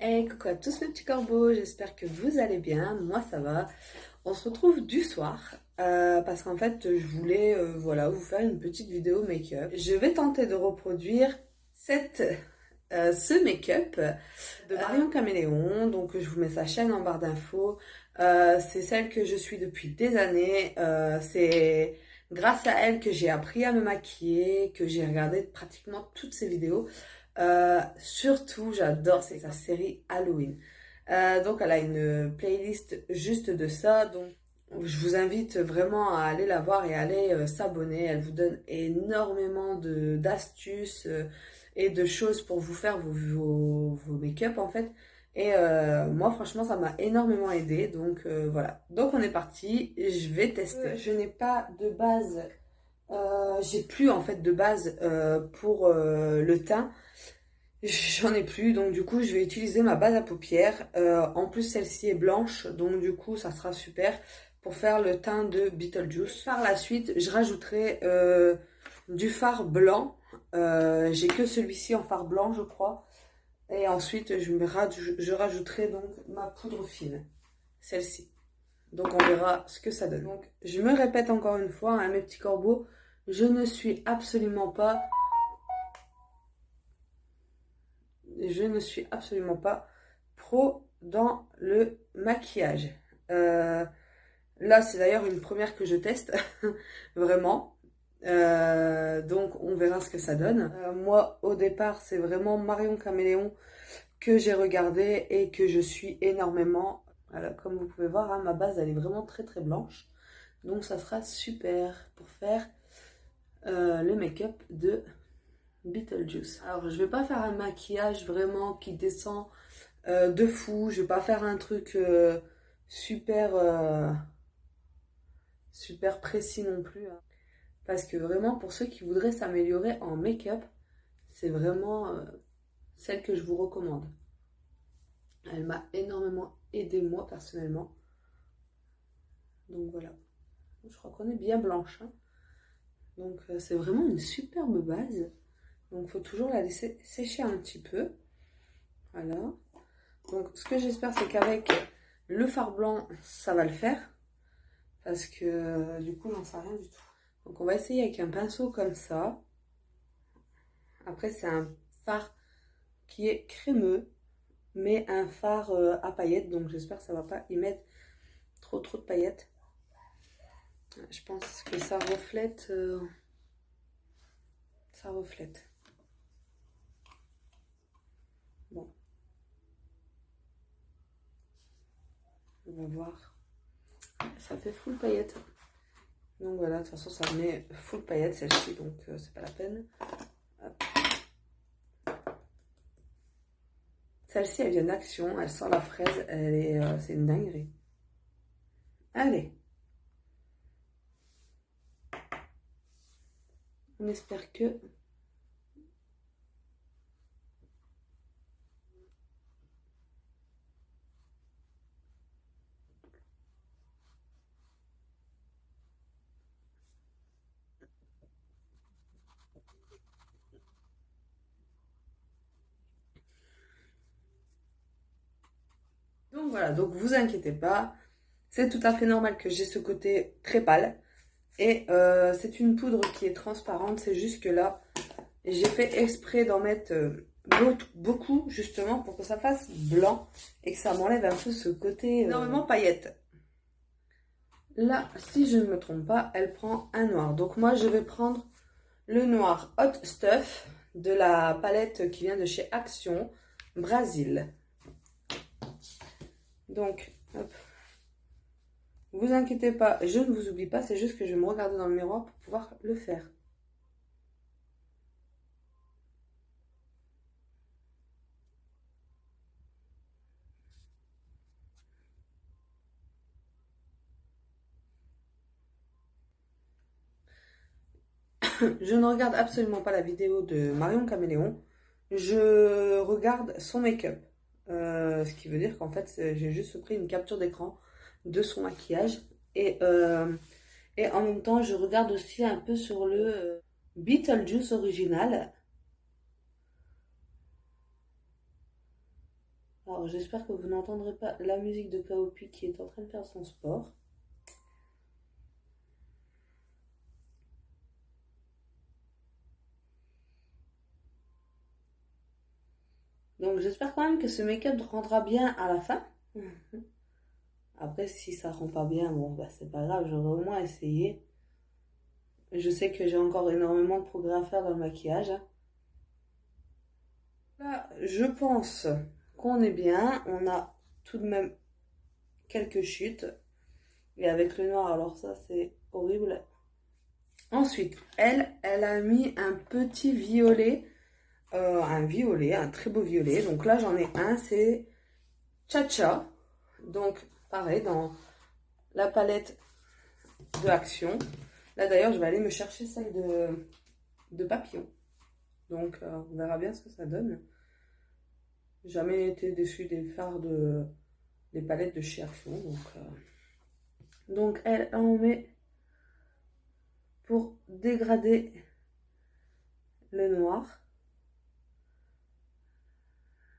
Hey, coucou à tous mes petits corbeaux, j'espère que vous allez bien, moi ça va. On se retrouve du soir parce qu'en fait je voulais voilà, vous faire une petite vidéo make-up. Je vais tenter de reproduire ce make-up de Marion Caméléon, donc je vous mets sa chaîne en barre d'infos. C'est celle que je suis depuis des années, c'est grâce à elle que j'ai appris à me maquiller, que j'ai regardé pratiquement toutes ses vidéos. Surtout, j'adore sa série Halloween. Donc, elle a une playlist juste de ça. Donc, je vous invite vraiment à aller la voir et à aller s'abonner. Elle vous donne énormément d'astuces et de choses pour vous faire vos make-up en fait. Et moi, franchement, ça m'a énormément aidé. Donc, voilà. Donc, on est parti. Je vais tester. Je n'ai pas de base. J'ai plus en fait de base pour le teint. J'en ai plus, donc du coup je vais utiliser ma base à paupières. En plus celle-ci est blanche, donc du coup ça sera super pour faire le teint de Beetlejuice. Par la suite, je rajouterai du fard blanc. J'ai que celui-ci en fard blanc, je crois. Et ensuite je rajouterai donc ma poudre fine, celle-ci. Donc on verra ce que ça donne. Donc je me répète encore une fois, hein, mes petits corbeaux, je ne suis absolument pas pro dans le maquillage. Là, c'est d'ailleurs une première que je teste, vraiment. Donc, on verra ce que ça donne. Moi, au départ, c'est vraiment Marion Caméléon que j'ai regardé et que je suis énormément. Alors, comme vous pouvez voir, hein, ma base, elle est vraiment très très blanche. Donc, ça sera super pour faire le make-up de Beetlejuice. Alors, je vais pas faire un maquillage vraiment qui descend de fou. Je vais pas faire un truc super précis non plus, hein. Parce que vraiment, pour ceux qui voudraient s'améliorer en make-up, c'est vraiment celle que je vous recommande. Elle m'a énormément aidé moi personnellement. Donc voilà. Je crois qu'on est bien blanche, hein. Donc c'est vraiment une superbe base. Donc il faut toujours la laisser sécher un petit peu. Voilà. Donc ce que j'espère, c'est qu'avec le fard blanc, ça va le faire. Parce que du coup, j'en sais rien du tout. Donc on va essayer avec un pinceau comme ça. Après, c'est un fard qui est crémeux, mais un fard à paillettes. Donc j'espère que ça va pas y mettre trop de paillettes. Je pense que ça reflète. Ça reflète. Bon. On va voir. Ça fait full paillettes. Donc voilà, de toute façon, ça met full paillettes celle-ci, donc c'est pas la peine. Celle-ci, elle vient d'Action, elle sent la fraise, c'est une dinguerie. Allez. On espère que... Donc voilà, donc vous inquiétez pas, c'est tout à fait normal que j'ai ce côté très pâle. Et c'est une poudre qui est transparente, c'est juste que là, j'ai fait exprès d'en mettre beaucoup, justement, pour que ça fasse blanc et que ça m'enlève un peu ce côté énormément paillettes. Là, si je ne me trompe pas, elle prend un noir. Donc moi, je vais prendre le noir Hot Stuff de la palette qui vient de chez Action, Brésil. Donc, hop. Vous inquiétez pas, je ne vous oublie pas, c'est juste que je vais me regarder dans le miroir pour pouvoir le faire. Je ne regarde absolument pas la vidéo de Marion Caméléon, je regarde son make-up. Ce qui veut dire qu'en fait, j'ai juste pris une capture d'écran de son maquillage. Et en même temps, je regarde aussi un peu sur le Beetlejuice original. Alors j'espère que vous n'entendrez pas la musique de Kaopi qui est en train de faire son sport. Donc j'espère quand même que ce make-up rendra bien à la fin. Après si ça rend pas bien, bon bah c'est pas grave, j'aurais au moins essayé. Je sais que j'ai encore énormément de progrès à faire dans le maquillage. Là, je pense qu'on est bien. On a tout de même quelques chutes. Et avec le noir, alors ça, c'est horrible. Ensuite, elle a mis un petit violet. Un très beau violet. Donc là, j'en ai un, c'est Cha-Cha. Donc, pareil, dans la palette de Action. Là, d'ailleurs, je vais aller me chercher celle de Papillon. Donc, on verra bien ce que ça donne. Jamais été déçue des fards des palettes de chez Action. Donc elle en met pour dégrader le noir.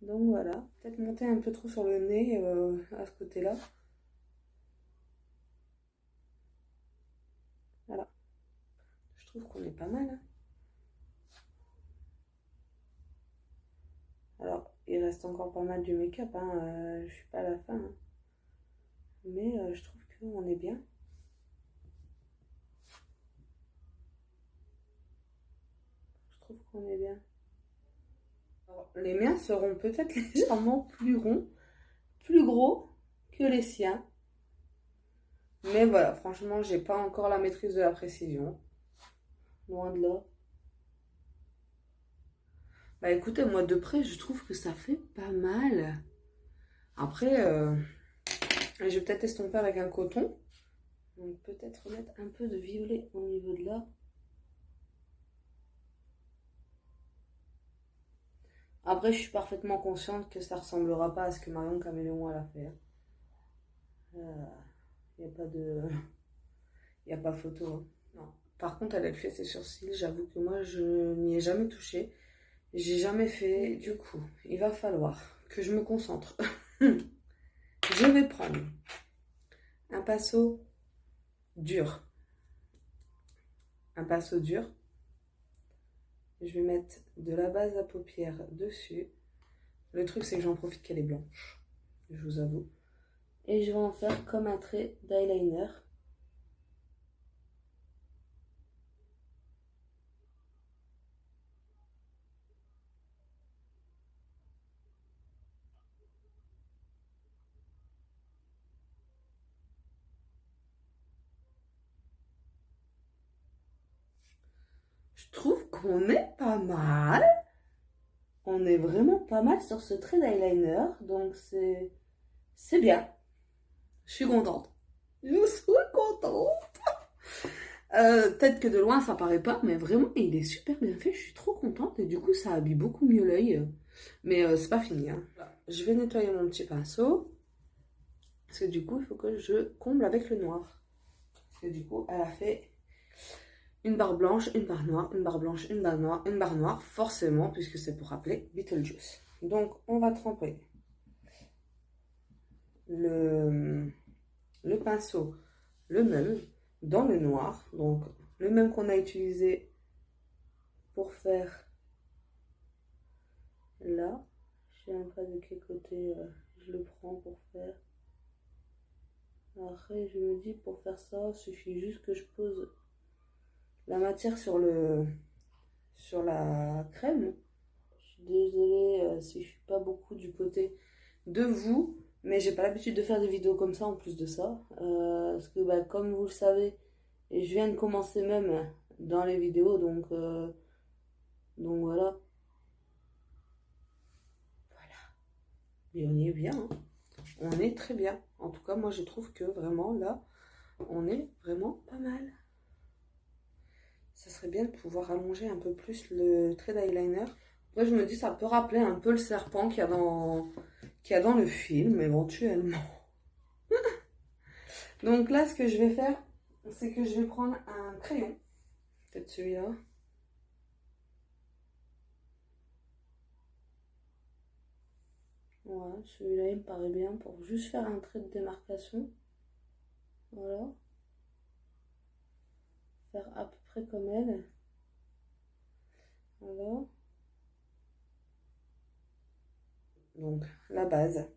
Donc voilà, peut-être monter un peu trop sur le nez à ce côté-là. Voilà, je trouve qu'on est pas mal. Hein. Alors, il reste encore pas mal du make-up, hein, je suis pas à la fin. Hein. Mais je trouve qu'on est bien. Je trouve qu'on est bien. Alors, les miens seront peut-être légèrement plus ronds, plus gros que les siens. Mais voilà, franchement, j'ai pas encore la maîtrise de la précision. Loin de là. Bah écoutez, moi de près, je trouve que ça fait pas mal. Après, je vais peut-être estomper avec un coton. Donc peut-être mettre un peu de violet au niveau de là. Après, je suis parfaitement consciente que ça ressemblera pas à ce que Marion Caméléon elle a fait. Il n'y a pas de... Il n'y a pas photo. Hein. Non. Par contre, elle fait ses sourcils. J'avoue que moi, je n'y ai jamais touché. J'ai jamais fait. Du coup, il va falloir que je me concentre. Je vais prendre un pinceau dur. Un pinceau dur. Je vais mettre de la base à paupières dessus. Le truc, c'est que j'en profite qu'elle est blanche. Je vous avoue. Et je vais en faire comme un trait d'eyeliner. Je trouve qu'on est pas mal. On est vraiment pas mal sur ce trait d'eyeliner. Donc c'est bien. Je suis contente. Je suis contente. Peut-être que de loin ça paraît pas, mais vraiment il est super bien fait. Je suis trop contente et du coup ça habille beaucoup mieux l'œil. Mais c'est pas fini. Hein. Je vais nettoyer mon petit pinceau. Parce que du coup il faut que je comble avec le noir. Parce que du coup elle a fait une barre blanche, une barre noire, une barre blanche, une barre noire, forcément, puisque c'est pour rappeler Beetlejuice. Donc, on va tremper le pinceau, le même, dans le noir. Donc, le même qu'on a utilisé pour faire là. Je sais même pas de quel côté je le prends pour faire. Après, je me dis, pour faire ça, il suffit juste que je pose la matière sur la crème. Je suis désolée si je suis pas beaucoup du côté de vous, mais j'ai pas l'habitude de faire des vidéos comme ça en plus de ça. Parce que bah, comme vous le savez, et je viens de commencer même dans les vidéos, donc voilà. Voilà. Et on y est bien. Hein. On est très bien. En tout cas, moi je trouve que vraiment là, on est vraiment pas mal. Ça serait bien de pouvoir allonger un peu plus le trait d'eyeliner. Après, je me dis, ça peut rappeler un peu le serpent qu'il y a dans le film, éventuellement. Donc là, ce que je vais faire, c'est que je vais prendre un crayon. Peut-être celui-là. Ouais, celui-là il me paraît bien pour juste faire un trait de démarcation. Voilà. Faire à peu près comme elle. Voilà. Donc la base.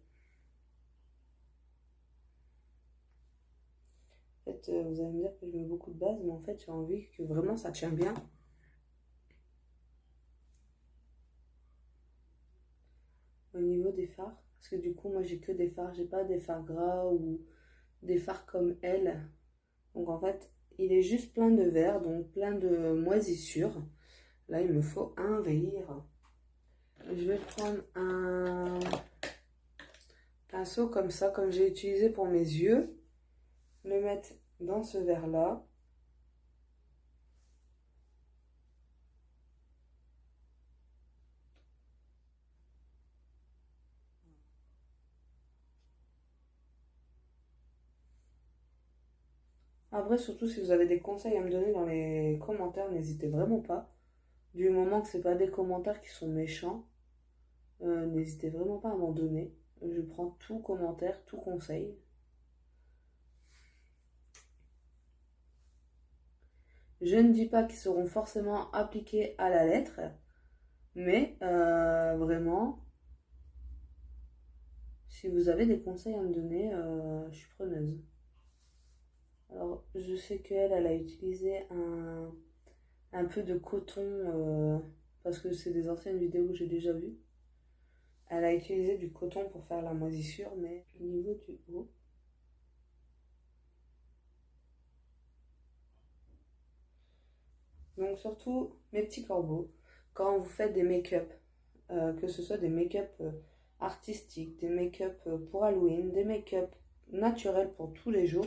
En fait, vous allez me dire que je mets beaucoup de base, mais en fait j'ai envie que vraiment ça tient bien. Au niveau des fards. Parce que du coup moi j'ai que des fards, j'ai pas des fards gras ou des fards comme elle. Donc en fait il est juste plein de verre, donc plein de moisissures. Là il me faut un rire. Je vais prendre un pinceau comme ça, comme j'ai utilisé pour mes yeux. Le mettre dans ce verre là. Après, surtout si vous avez des conseils à me donner dans les commentaires, n'hésitez vraiment pas. Du moment que c'est pas des commentaires qui sont méchants, n'hésitez vraiment pas à m'en donner. Je prends tout commentaire, tout conseil. Je ne dis pas qu'ils seront forcément appliqués à la lettre, mais vraiment, si vous avez des conseils à me donner, je suis preneuse. Alors, je sais qu'elle, elle a utilisé un peu de coton, parce que c'est des anciennes vidéos que j'ai déjà vues. Elle a utilisé du coton pour faire la moisissure, mais au niveau du haut. Donc surtout, mes petits corbeaux, quand vous faites des make-up, que ce soit des make-up artistiques, des make-up pour Halloween, des make-up naturels pour tous les jours,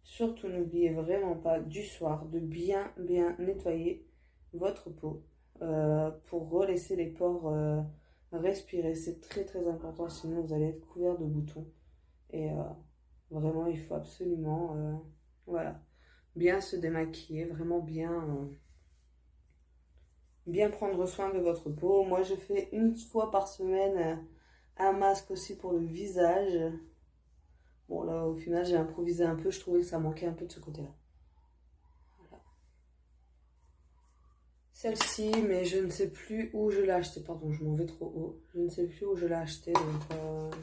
surtout n'oubliez vraiment pas du soir de bien nettoyer votre peau pour relaisser les pores respirer. C'est très important, sinon vous allez être couvert de boutons. Et vraiment, il faut absolument voilà, bien se démaquiller, vraiment bien prendre soin de votre peau. Moi, je fais une fois par semaine un masque aussi pour le visage. Bon, là, au final, j'ai improvisé un peu. Je trouvais que ça manquait un peu de ce côté-là. Voilà. Celle-ci, mais je ne sais plus où je l'ai achetée. Pardon, je m'en vais trop haut. Je ne sais plus où je l'ai achetée. Donc,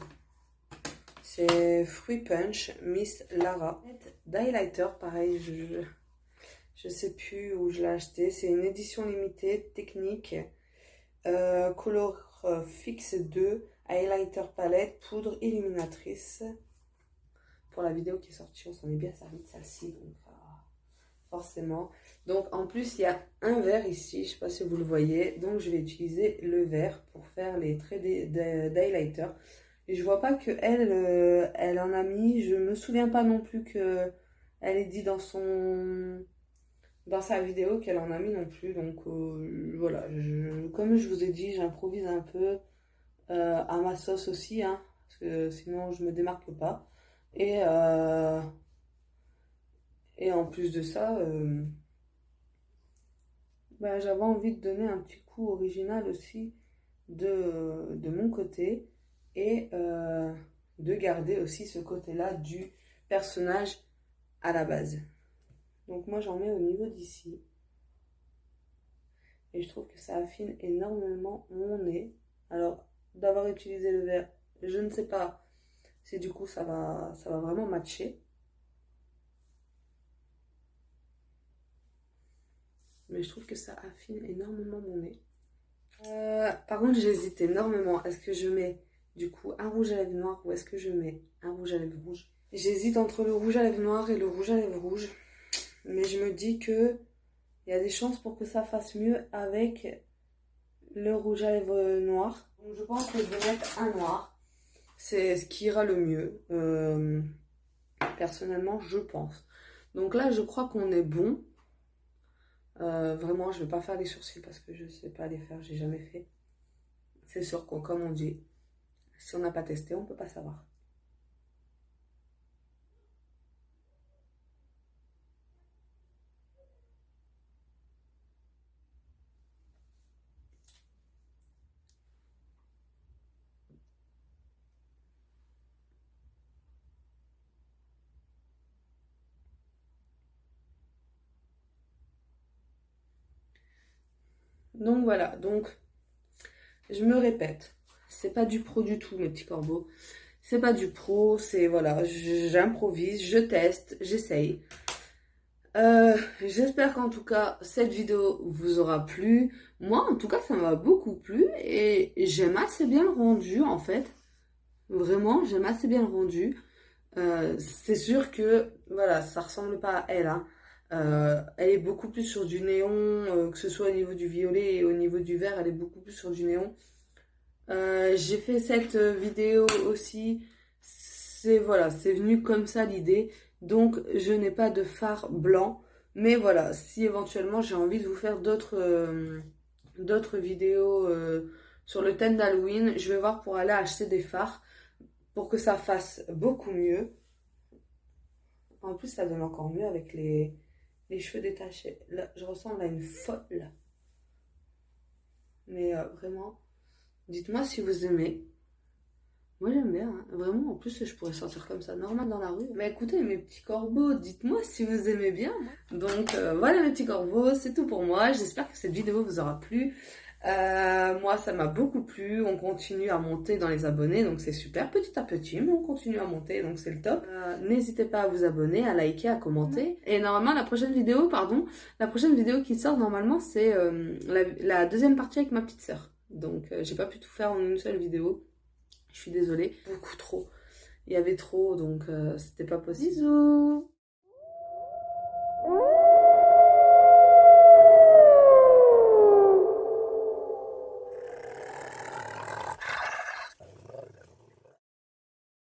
c'est Fruit Punch Miss Lara. D'highlighter, pareil, je sais plus où je l'ai acheté. C'est une édition limitée, technique. Color Fix 2, highlighter palette, poudre illuminatrice. Pour la vidéo qui est sortie, on s'en est bien servi de celle-ci, donc forcément. Donc en plus, il y a un verre ici, je sais pas si vous le voyez. Donc je vais utiliser le verre pour faire les traits d'highlighter. Et je vois pas que elle en a mis. Je me souviens pas non plus que elle ait dit dans sa vidéo qu'elle en a mis non plus. Donc voilà, comme je vous ai dit, j'improvise un peu à ma sauce aussi, hein, parce que sinon je me démarque pas. Et en plus de ça, bah, j'avais envie de donner un petit coup original aussi de mon côté et de garder aussi ce côté-là du personnage à la base. Donc moi j'en mets au niveau d'ici. Et je trouve que ça affine énormément mon nez. Alors, d'avoir utilisé le verre, je ne sais pas si du coup ça va vraiment matcher. Mais je trouve que ça affine énormément mon nez. Par contre, j'hésite énormément. Est-ce que je mets du coup un rouge à lèvres noir ou est-ce que je mets un rouge à lèvres rouge? J'hésite entre le rouge à lèvres noir et le rouge à lèvres rouge. Mais je me dis que il y a des chances pour que ça fasse mieux avec le rouge à lèvres noir. Donc je pense que je vais mettre un noir. C'est ce qui ira le mieux. Personnellement, je pense. Donc là, je crois qu'on est bon. Vraiment, je ne vais pas faire les sourcils parce que je ne sais pas les faire, j'ai jamais fait. C'est sûr qu'on, comme on dit, si on n'a pas testé, on ne peut pas savoir. Donc voilà, donc je me répète, c'est pas du pro du tout mes petits corbeaux. C'est pas du pro, c'est voilà, j'improvise, je teste, j'essaye. J'espère qu'en tout cas cette vidéo vous aura plu. Moi en tout cas ça m'a beaucoup plu et j'aime assez bien le rendu en fait. Vraiment j'aime assez bien le rendu. C'est sûr que voilà ça ressemble pas à elle, hein. Elle est beaucoup plus sur du néon, que ce soit au niveau du violet et au niveau du vert, elle est beaucoup plus sur du néon. J'ai fait cette vidéo aussi, c'est voilà, c'est venu comme ça l'idée, donc je n'ai pas de fard blanc, mais voilà, si éventuellement j'ai envie de vous faire d'autres vidéos sur le thème d'Halloween, je vais voir pour aller acheter des fards pour que ça fasse beaucoup mieux. En plus, ça donne encore mieux avec les cheveux détachés. Là, je ressemble à une folle. Mais vraiment, dites-moi si vous aimez. Moi j'aime bien, hein. Vraiment, en plus je pourrais sortir comme ça normal dans la rue. Mais écoutez mes petits corbeaux, dites-moi si vous aimez bien. Donc voilà mes petits corbeaux, c'est tout pour moi. J'espère que cette vidéo vous aura plu. Moi ça m'a beaucoup plu, on continue à monter dans les abonnés, donc c'est super petit à petit, mais on continue à monter, donc c'est le top. N'hésitez pas à vous abonner, à liker, à commenter. Et normalement la prochaine vidéo qui sort normalement c'est la deuxième partie avec ma petite sœur. Donc j'ai pas pu tout faire en une seule vidéo. Je suis désolée, beaucoup trop. Il y avait trop, donc c'était pas possible. Bisous!